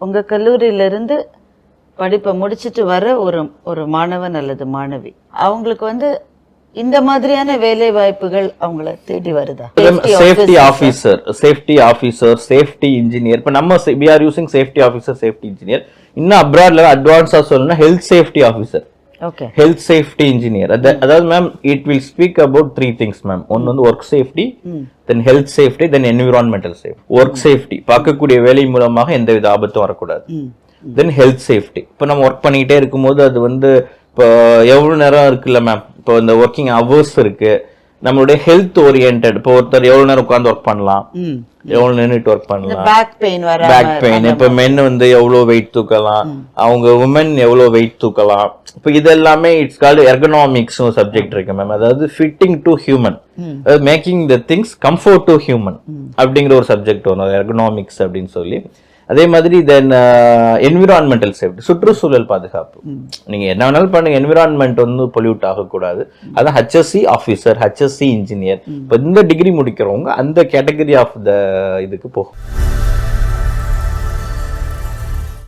உங்க கல்லூரியிலிருந்து படிப்பை முடிச்சிட்டு வர ஒரு மாணவன் அல்லது மாணவி அவங்களுக்கு வந்து இந்த மாதிரியான வேலை வாய்ப்புகள் அவங்கள தேடி வருதா? Safety officer, safety engineer. இப்ப நம்ம we are using safety officer, safety engineer. இன்னும் அப்ராட்ல அட்வான்ஸா சொல்லணும்னா health safety officer, okay, health safety engineer. அதாவது ma'am it will speak about 3 things ma'am. ஒன்னு வந்து work safety, then health safety, then environmental safety. Work safety பார்க்கக்கூடிய வேலை மூலமாக எந்தவித ஆபத்தும் வரக்கூடாது. தென் ஹெல்த் சேஃப்டி, இப்போ நம்ம ஒர்க் பண்ணிக்கிட்டே இருக்கும்போது அது வந்து இப்போ எவ்வளவு நேரம் இருக்குல்ல மேம், இப்போ இந்த ஒர்க்கிங் ஹவர்ஸ் இருக்கு, நம்மளுடைய ஹெல்த் ஓரியன்ட். இப்போ ஒருத்தர் எவ்வளவு நேரம் உட்கார்ந்து ஒர்க் பண்ணலாம், எவ்வளவு நின்னுட்டு ஒர்க் பண்ணலாம், பேக் பெயின், இப்ப மென் வந்து எவ்வளவு வெயிட் தூக்கலாம், அவங்க உமன் எவ்வளவு வெயிட் தூக்கலாம். இப்ப இது எல்லாமே இட்ஸ் கால்டு எர்கனாமிக்ஸ் சப்ஜெக்ட் இருக்கு மேம். அதாவது fitting to human, making the things comfort to human அப்படிங்கிற ஒரு சப்ஜெக்ட் வரும், எர்கனாமிக்ஸ் அப்படின்னு சொல்லி. அதே மாதிரி தென் என்விரான்மெண்டல் சேஃப்டி, சுற்றுச்சூழல் பாதுகாப்பு. நீங்க என்ன வேணாலும் பண்ணுங்க, என்விரான்மெண்ட் வந்து பொல்யூட் ஆகக்கூடாது. அதான் HSC ஆஃபீஸர், HSC இன்ஜினியர். இப்போ இந்த டிகிரி முடிக்கிறவங்க அந்த கேட்டகரி ஆஃப் த இதுக்கு போகும்.